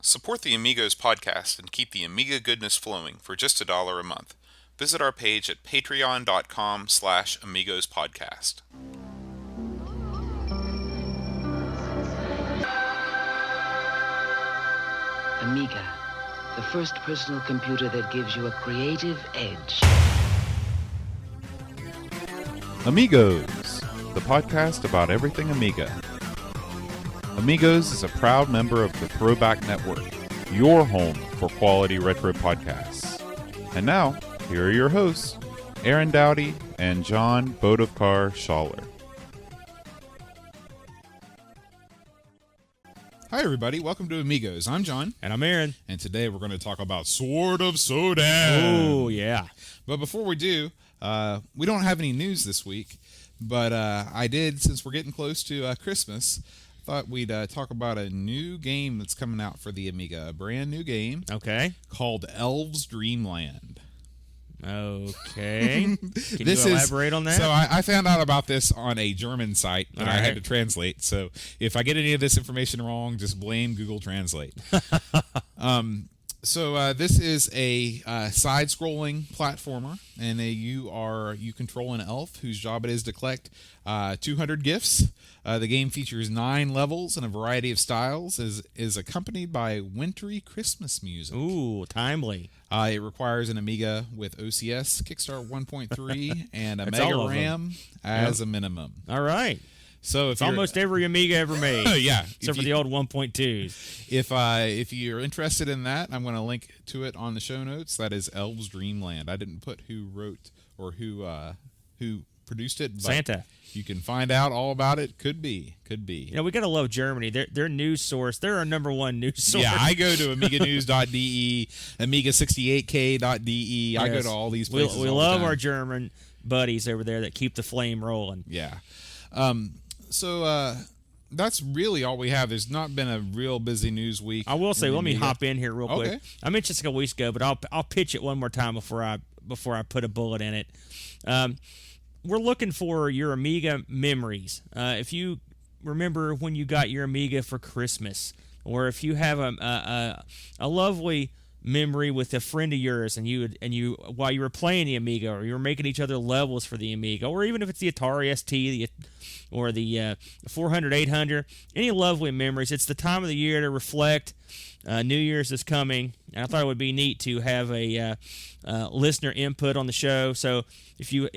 Support the Amigos podcast and keep the Amiga goodness flowing for just $1 a month. Visit our page at patreon.com/AmigosPodcast. Amiga, the first personal computer that gives you a creative edge. Amigos, the podcast about everything Amiga. Amigos is a proud member of the Throwback Network, your home for quality retro podcasts. And now, here are your hosts, Aaron Dowdy and John Bodovkar Schaller. Hi, everybody. Welcome to Amigos. I'm John. And I'm Aaron. And today we're going to talk about Sword of Sodan. Oh, yeah. But before we do, we don't have any news this week. But I did, since we're getting close to Christmas, thought we'd talk about a new game that's coming out for the Amiga. A brand new game. Okay. Called Elves Dreamland. Okay. Can you elaborate on that? So I found out about this on a German site that I had to translate. So if I get any of this information wrong, just blame Google Translate. So this is a side-scrolling platformer, and you control an elf whose job it is to collect 200 gifts. The game features 9 levels and a variety of styles. Is accompanied by wintry Christmas music. Ooh, timely. It requires an Amiga with OCS, Kickstart 1.3, and a That's Mega all of them. RAM as a minimum. All right. So It's almost every Amiga ever made. Yeah, Except for the old 1.2s. If you're interested in that, I'm going to link to it on the show notes. That is Elves Dreamland. I didn't put who wrote or who produced it, but Santa. you can find out all about it. Could be. You know, we got to love Germany. Their news source. They're our number one news source. Yeah, I go to AmigaNews.de, Amiga68k.de. I go to all these places. We all the love time. our German buddies over there that keep the flame rolling. Yeah. So that's really all we have. There's not been a real busy news week. I will say, in let me Amiga. hop in here real quick. Okay. I mentioned this a couple weeks ago, but I'll pitch it one more time before I put a bullet in it. We're looking for your Amiga memories. If you remember when you got your Amiga for Christmas, or if you have a lovely memory with a friend of yours, and you while you were playing the Amiga, or you were making each other levels for the Amiga, or even if it's the Atari ST, or the 400, 800, any lovely memories. It's the time of the year to reflect. New Year's is coming, and I thought it would be neat to have a listener input on the show. So if you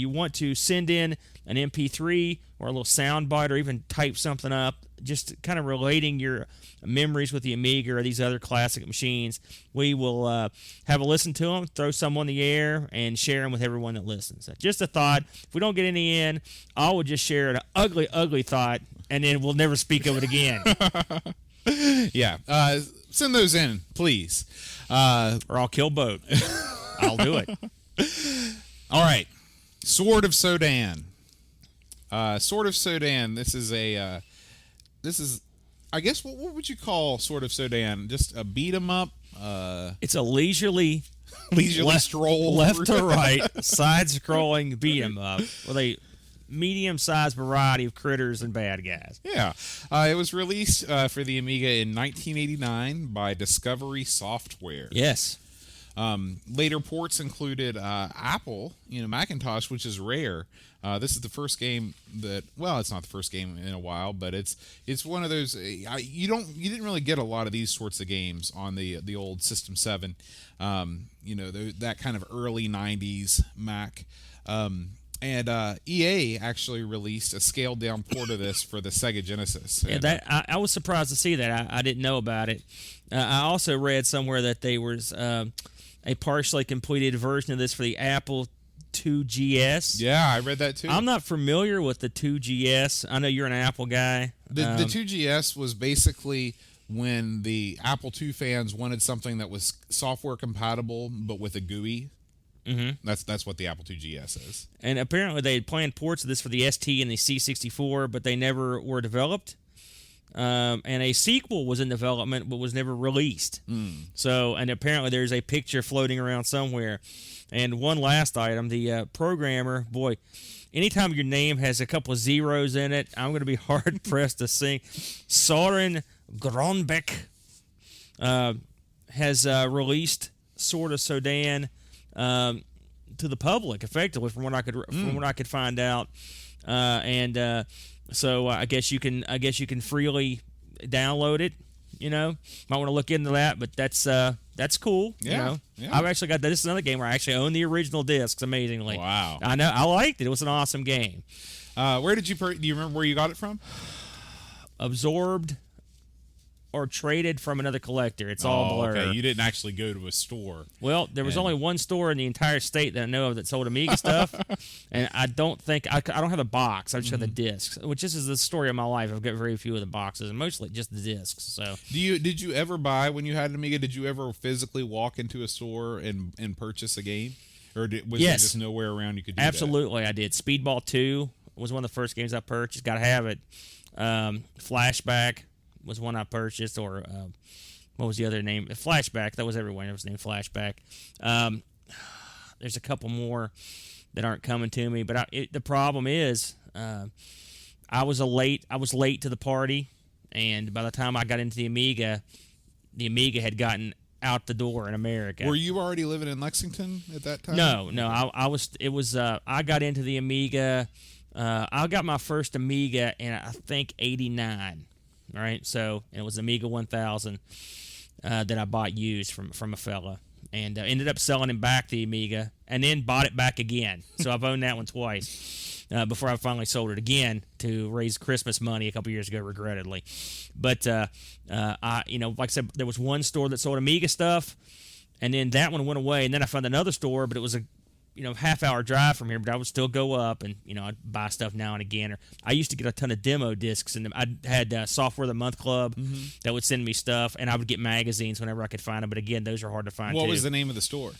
want to send in an MP3 or a little sound bite, or even type something up, just kind of relating your memories with the Amiga or these other classic machines, we will have a listen to them, throw some on the air, and share them with everyone that listens. Just a thought. If we don't get any in, I will just share an ugly, ugly thought, and then we'll never speak of it again. Yeah. Send those in, please. Or I'll kill both. I'll do it. All right. Sword of Sodan. Sword of Sodan. This is, I guess, what would you call Sword of Sodan? Just a beat 'em up. It's a leisurely stroll left through. to right, side-scrolling beat 'em up with a medium-sized variety of critters and bad guys. Yeah. It was released for the Amiga in 1989 by Discovery Software. Yes. Later ports included Apple, Macintosh, which is rare. This is the first game it's not the first game in a while, but it's one of those. You didn't really get a lot of these sorts of games on the old System 7. That kind of early 90s Mac. And EA actually released a scaled-down port of this for the Sega Genesis. Yeah, I was surprised to see that. I didn't know about it. I also read somewhere that there was a partially completed version of this for the Apple 2GS. Yeah, I read that too. I'm not familiar with the 2GS. I know you're an Apple guy. The 2GS was basically when the Apple II fans wanted something that was software compatible but with a GUI. Mm-hmm. That's what the Apple IIgs is. And apparently they had planned ports of this for the ST and the C64, but they never were developed. And a sequel was in development, but was never released. So, and apparently there's a picture floating around somewhere. And one last item, the programmer, boy, anytime your name has a couple of zeros in it, I'm going to be hard-pressed to sing. Soren Gronbeck has released sort of Sodan to the public, effectively, from what I could find out, so I guess you can freely download it. Might want to look into that, but that's cool. Yeah. I've actually got this is another game where I actually own the original discs. Amazingly, Wow. I know, I liked it. It was an awesome game. Where did you do you remember where you got it from? Absorbed or traded from another collector. It's all blur. Okay. You didn't actually go to a store. Well, there was only one store in the entire state that I know of that sold Amiga stuff, and I don't think I don't have the box. I just have the discs, which this is the story of my life. I've got very few of the boxes, and mostly just the discs. So, Did you ever buy when you had an Amiga? Did you ever physically walk into a store and purchase a game, or was there just nowhere around you could do absolutely, I did. Speedball 2 was one of the first games I purchased. Got to have it. Flashback was one I purchased, or what was the other name? Flashback. That was everywhere. It was named Flashback. There's a couple more that aren't coming to me, but the problem is I was late to the party, and by the time I got into the Amiga had gotten out the door in America. Were you already living in Lexington at that time? No. I was. It was. I got into the Amiga. I got my first Amiga in I think '89. Right, so it was Amiga 1000 that I bought used from a fella, and ended up selling him back the Amiga, and then bought it back again. So I've owned that one twice before I finally sold it again to raise Christmas money a couple years ago, regrettably. But like I said, there was one store that sold Amiga stuff, and then that one went away, and then I found another store, but it was a half-hour drive from here, but I would still go up and, I'd buy stuff now and again. Or I used to get a ton of demo discs, and I had Software of the Month Club that would send me stuff, and I would get magazines whenever I could find them. But again, those are hard to find. What was the name of the store?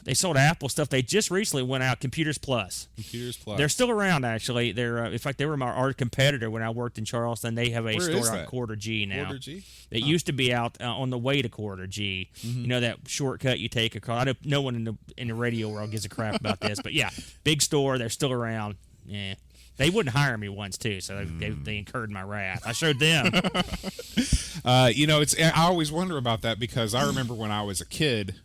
They sold Apple stuff. They just recently went out, Computers Plus. Computers Plus. They're still around, actually. They're in fact, they were our competitor when I worked in Charleston. They have a store on Quarter G now. Quarter G? It used to be out on the way to Quarter G. That shortcut you take across. No one in the radio world gives a crap about this, but yeah, big store. They're still around. Yeah. They wouldn't hire me once, too, so they incurred my wrath. I showed them. I always wonder about that because I remember when I was a kid,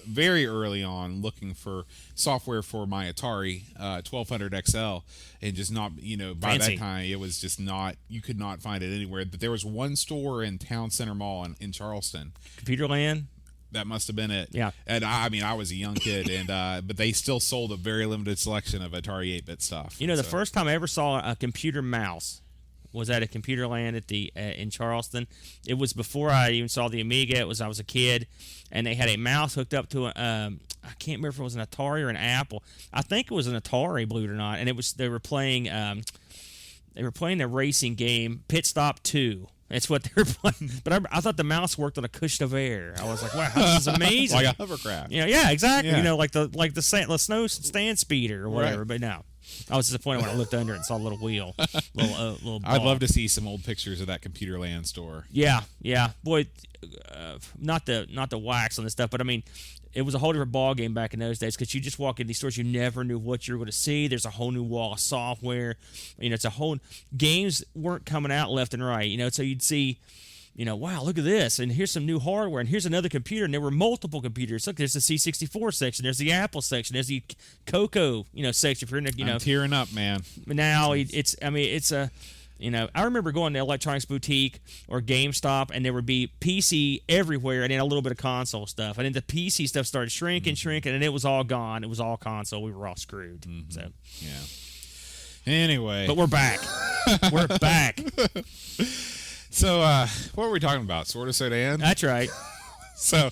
very early on, looking for software for my Atari 1200 XL, and just not, by Fancy. that time, it was just not, you could not find it anywhere. But there was one store in Town Center Mall in Charleston. Computerland? That must have been it. Yeah. And I was a young kid, and but they still sold a very limited selection of Atari 8-bit stuff. The first time I ever saw a computer mouse was at a Computerland at in Charleston. It was before I even saw the Amiga. I was a kid, and they had a mouse hooked up to I can't remember if it was an Atari or an Apple. I think it was an Atari, believe it or not. And they were playing the racing game Pit Stop 2. That's what they were playing. But I thought the mouse worked on a cushion of air. I was like, wow, this is amazing. Like a hovercraft. Yeah, exactly. Yeah. Like the snow stand speeder or whatever. Right. But no, I was disappointed when I looked under it and saw a little wheel, little. I'd ball. love to see some old pictures of that Computerland store. Yeah, boy, not the wax on this stuff, but I mean, it was a whole different ball game back in those days because you just walk into these stores, you never knew what you were going to see. There's a whole new wall of software. It's a whole games weren't coming out left and right. So you'd see. Wow, look at this, and here's some new hardware, and here's another computer, and there were multiple computers. Look, there's the C64 section, there's the Apple section, there's the Coco, section. If you're in, I'm tearing up, man. Now it's a. I remember going to Electronics Boutique or GameStop, and there would be PC everywhere, and then a little bit of console stuff. And then the PC stuff started shrinking, and it was all gone. It was all console. We were all screwed. So Yeah. Anyway. But we're back. We're back. So, what were we talking about? Sword of Sodan? That's right. So,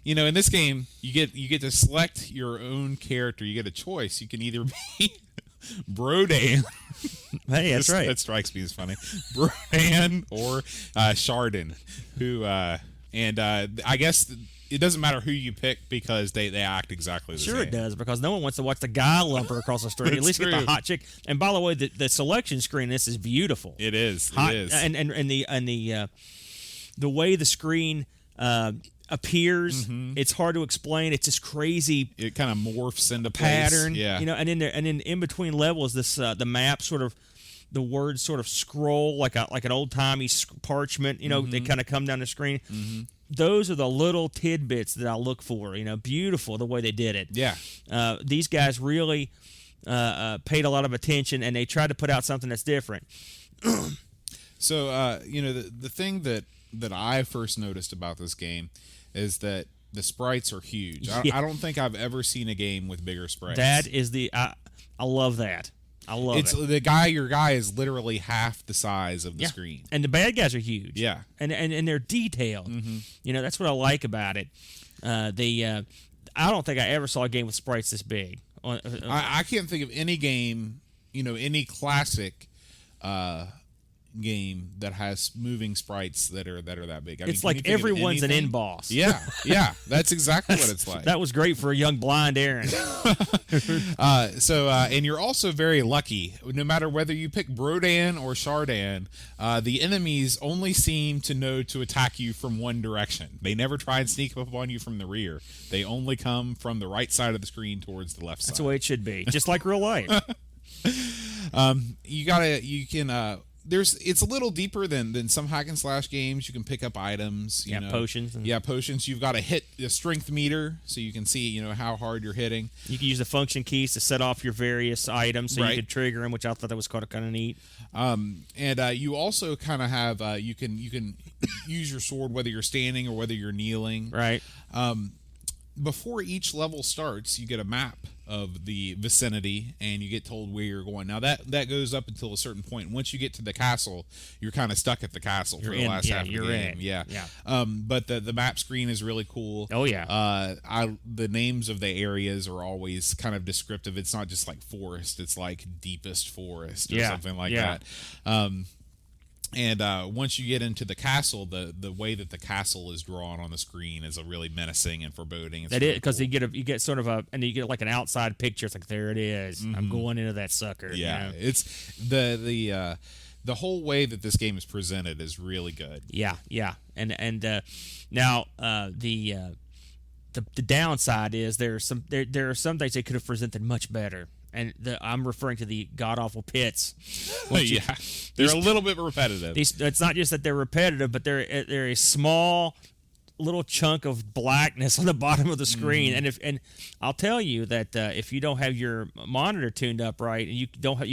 in this game, you get to select your own character. You get a choice. You can either be Brodan. Hey, that's right. That strikes me as funny. Brodan or Chardon, who I guess it doesn't matter who you pick because they act exactly the same. Sure it does, because no one wants to watch the guy lumber across the street. At least get the hot chick. And by the way, the selection screen, this is beautiful. It is. Hot, it is. And the way the screen appears, it's hard to explain. It's this crazy. It kind of morphs into pattern, place. Yeah. and then in between levels, this the map sort of the words sort of scroll like an old timey parchment. They kind of come down the screen. Those are the little tidbits that I look for. Beautiful the way they did it. Yeah. These guys really paid a lot of attention, and they tried to put out something that's different. So, the thing that I first noticed about this game is that the sprites are huge. Yeah. I don't think I've ever seen a game with bigger sprites. That is I love that. I love it. Your guy is literally half the size of the screen. And the bad guys are huge. Yeah. And they're detailed. That's what I like about it. I don't think I ever saw a game with sprites this big. I can't think of any game, any classic game that has moving sprites that are that big. It's like everyone's an end boss. Yeah, that's exactly what it's like. That was great for a young blind Aaron. And you're also very lucky. No matter whether you pick Brodan or Shardan, the enemies only seem to know to attack you from one direction. They never try and sneak up on you from the rear. They only come from the right side of the screen towards the left side. That's the way it should be, just like real life. It's a little deeper than some hack and slash games. You can pick up items, potions. Potions. You've got to hit a strength meter so you can see, how hard you're hitting. You can use the function keys to set off your various items so you could trigger them, which I thought that was kind of neat. You also kind of have you can use your sword whether you're standing or whether you're kneeling. Right. Before each level starts, you get a map of the vicinity, and you get told where you're going. Now, that goes up until a certain point. Once you get to the castle, you're kind of stuck at the castle for the last half of the game. Yeah. But the map screen is really cool. Oh, yeah. The names of the areas are always kind of descriptive. It's not just like forest. It's like deepest forest or something like that. And once you get into the castle, the way that the castle is drawn on the screen is a really menacing and foreboding. It's really because cool. you get sort of and you get like an outside picture. It's like, there it is. I'm going into that sucker. Yeah, it's the whole way that this game is presented is really good. Yeah. And now the downside is there are some things they could have presented much better. And I'm referring to the god-awful pits. They're a little bit repetitive. It's not just that they're repetitive, but they're a small little chunk of blackness on the bottom of the screen. And I'll tell you that if you don't have your monitor tuned up right, and you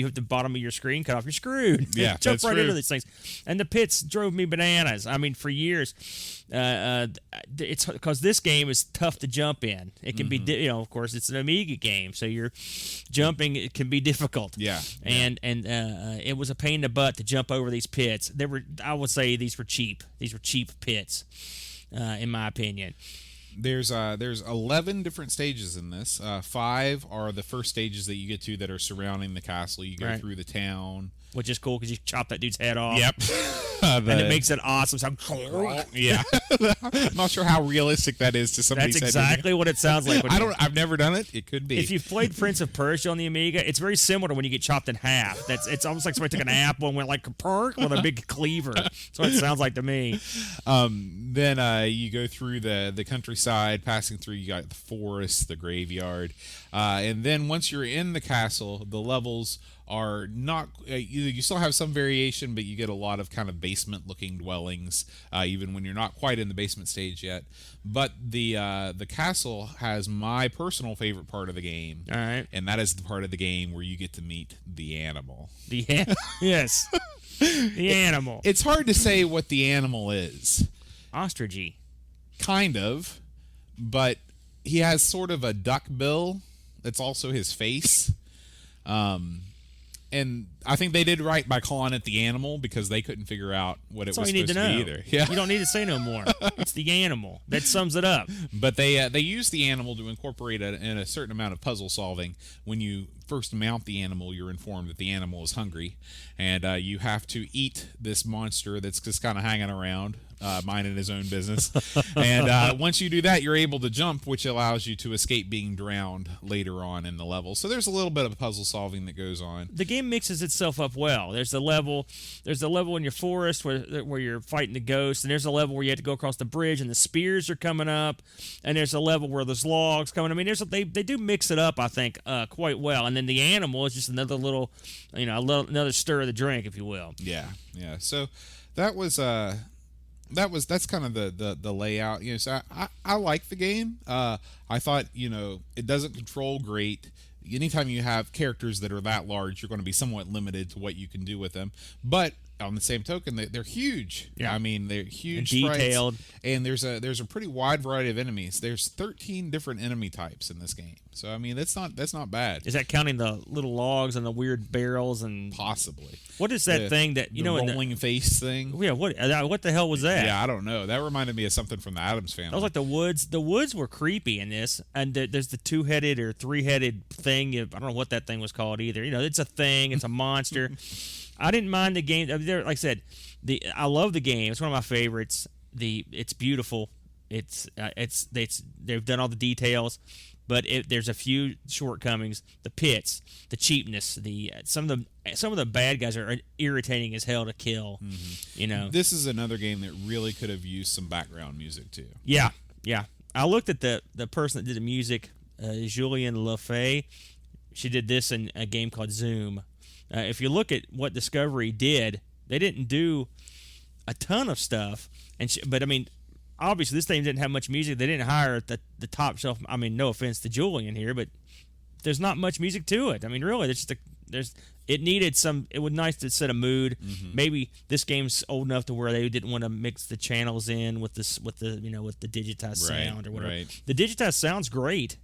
have the bottom of your screen cut off, you're screwed. Yeah, jump that's right true. into these things. And the pits drove me bananas. I mean, for years. It's because this game is tough to jump in. It can be, of course, it's an Amiga game, so you're jumping. It can be difficult. Yeah, and it was a pain in the butt to jump over these pits. I would say, these were cheap. These were cheap pits, in my opinion. There's 11 different stages in this. 5 are the first stages that you get to that are surrounding the castle. You go through the town. Which is cool because you chop that dude's head off. Yep. And it makes an awesome sound. Yeah. I'm not sure how realistic that is to somebody. That's exactly what it sounds like. I've never done it. It could be. If you've played Prince of Persia on the Amiga, it's very similar to when you get chopped in half. It's almost like somebody took an apple and went like perk with a big cleaver. That's what it sounds like to me. Then you go through the countryside, passing through, you got the forest, the graveyard. And then once you're in the castle, the levels are not you still have some variation, but you get a lot of kind of basement looking dwellings, even when you're not quite in the basement stage yet. But the castle has my personal favorite part of the game. All right. And that is the part of the game where you get to meet the animal. Yes. The animal. It's hard to say what the animal is. Ostrichy. Kind of, but he has sort of a duck bill that's also his face. And I think they did right by calling it the animal because they couldn't figure out what it was supposed to be either. Yeah. You don't need to say no more. It's the animal. That sums it up. But they use the animal to incorporate in a certain amount of puzzle solving. When you first mount the animal, you're informed that the animal is hungry, and you have to eat this monster that's just kind of hanging around. minding his own business. And once you do that, you're able to jump, which allows you to escape being drowned later on in the level. So there's a little bit of puzzle solving that goes on. The game mixes itself up well. There's a level in your forest where you're fighting the ghosts, and there's a level where you have to go across the bridge and the spears are coming up, and there's a level where there's logs coming. I mean, they do mix it up, I think, quite well. And then the animal is just another little, another stir of the drink, if you will. Yeah. So that's kind of the layout. So I like the game. I thought it doesn't control great. Anytime you have characters that are that large, you're going to be somewhat limited to what you can do with them. But on the same token, they're huge. Yeah. I mean, they're huge, and detailed, sprites, and there's a pretty wide variety of enemies. There's 13 different enemy types in this game. So I mean, that's not bad. Is that counting the little logs and the weird barrels and Possibly. what is that thing that the rolling face thing? Yeah, what the hell was that? Yeah, I don't know. That reminded me of something from the Addams Family. That was like the woods. The woods were creepy in this, and there's the 2-headed or 3-headed thing. I don't know what that thing was called either. It's a thing. It's a monster. I didn't mind the game. I mean, like I said, I love the game. It's one of my favorites. It's beautiful. They've done all the details, but there's a few shortcomings. The pits, the cheapness, some of the bad guys are irritating as hell to kill. Mm-hmm. This is another game that really could have used some background music too. Yeah. I looked at the person that did the music, Julien Lefay. She did this in a game called Zoom. If you look at what Discovery did, they didn't do a ton of stuff, but I mean, obviously this thing didn't have much music. They didn't hire the top shelf. I mean, no offense to Julian here, but there's not much music to it. I mean, really, it needed some. It was nice to set a mood. Mm-hmm. Maybe this game's old enough to where they didn't want to mix the channels in with the digitized sound or whatever. Right. The digitized sound's great.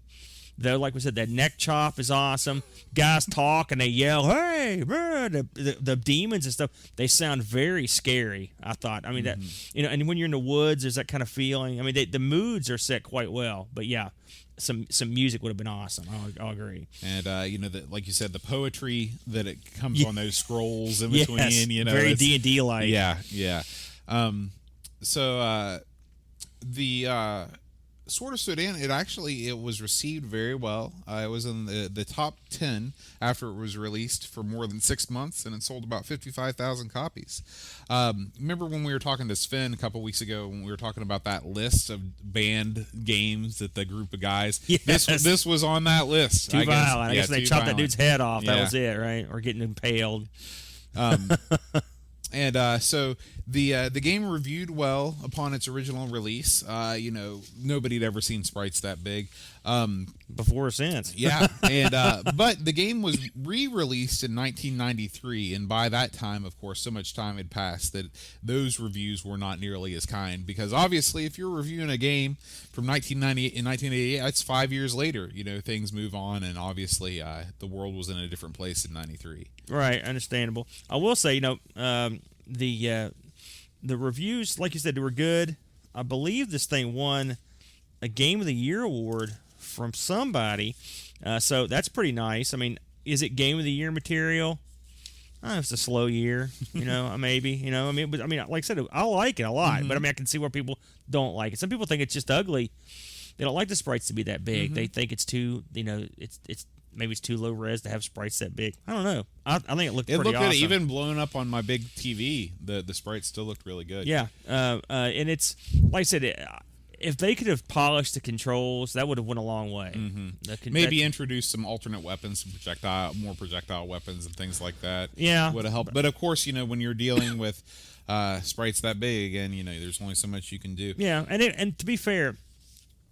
Though, like we said, that neck chop is awesome. Guys talk and they yell, "Hey!" The demons and stuff. They sound very scary. I thought. I mean, that and when you're in the woods, there's that kind of feeling. I mean, the moods are set quite well. But yeah, some music would have been awesome. I'll agree. And like you said, the poetry that it comes on those scrolls in between. Very D&D like. Yeah. So the Sword of Sodan, it was received very well. It was in the top 10 after it was released for more than 6 months, and it sold about 55,000 copies. Remember when we were talking to Sven a couple weeks ago when we were talking about that list of banned games that the group of guys? Yes. This was on that list. Too violent. I guess they chopped that dude's head off. Yeah. That was it, right? Or getting impaled. And so the game reviewed well upon its original release. Nobody had ever seen sprites that big. Before or since. Yeah, and but the game was re-released in 1993, and by that time, of course, so much time had passed that those reviews were not nearly as kind. Because obviously, if you're reviewing a game from 1998 in 1988, that's 5 years later. Things move on, and obviously, the world was in a different place in '93. Right, understandable. I will say, the reviews, like you said, they were good. I believe this thing won a Game of the Year award from somebody, so that's pretty nice. I mean, is it Game of the Year material? It's a slow year, maybe. But I mean, like I said, I like it a lot, but I mean, I can see where people don't like it. Some people think it's just ugly. They don't like the sprites to be that big. They think it's too, it's maybe it's too low res to have sprites that big. I don't know. I think it looked pretty awesome. Good. Even blown up on my big TV, the sprites still looked really good. Yeah, and it's like I said, if they could have polished the controls, that would have went a long way. Maybe introduce some alternate weapons, more projectile weapons and things like that. Yeah, would have helped. But of course, when you're dealing with sprites that big, again, there's only so much you can do. Yeah, and to be fair,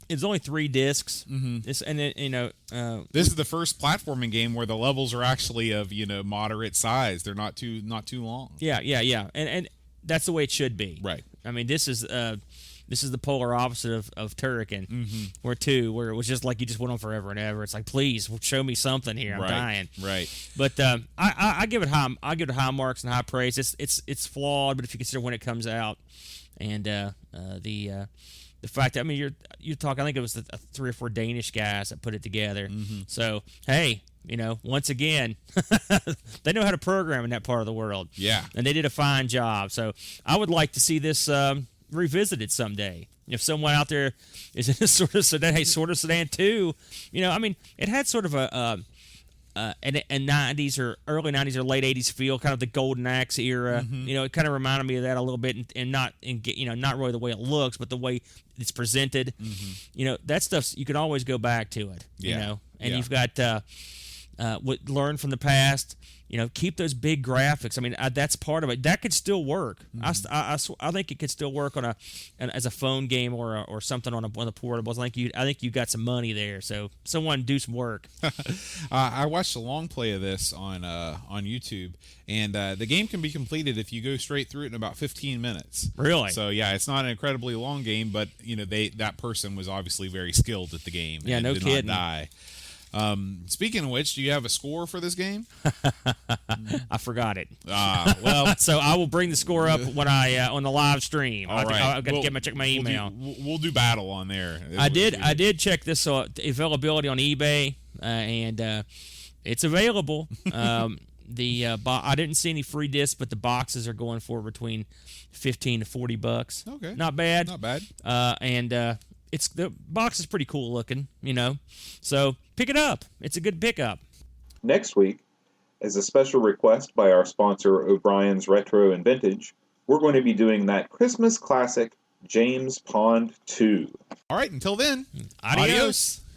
it's only 3 discs. This is the first platforming game where the levels are actually of moderate size. They're not too long. Yeah, and that's the way it should be. Right. I mean, this is the polar opposite of Turrican, where it was just like you just went on forever and ever. It's like, please show me something here. I'm dying. Right. But I give it high marks and high praise. It's flawed, but if you consider when it comes out, and the fact that, I mean, you're talking, I think it was 3 or 4 Danish guys that put it together. So hey, once again, they know how to program in that part of the world. Yeah, and they did a fine job. So I would like to see this revisit it someday. If someone out there is in a sort of Sodan, hey, sort of Sodan 2, I mean, it had sort of a 90s or early 90s or late 80s feel, kind of the Golden Axe era. It kind of reminded me of that a little bit, and not not really the way it looks, but the way it's presented. That stuff, you can always go back to it. And you've got learn from the past. Keep those big graphics. I mean, that's part of it. That could still work. I think it could still work as a phone game or something on one of the portables. I think you got some money there. So someone do some work. I watched a long play of this on YouTube, and the game can be completed if you go straight through it in about 15 minutes. Really? So yeah, it's not an incredibly long game, but that person was obviously very skilled at the game. Yeah, and no did kidding. Not die. Speaking of which, do you have a score for this game? I forgot it. Well, so I will bring the score up when I on the live stream. All right. I've got to check my email. We'll do battle on there. I did check this availability on eBay, and it's available. I didn't see any free discs, but the boxes are going for between $15 to $40. Okay, not bad. Not bad. And the box is pretty cool looking, So pick it up. It's a good pickup. Next week, as a special request by our sponsor O'Brien's Retro and Vintage, we're going to be doing that Christmas classic, James Pond 2. All right, until then, Adios.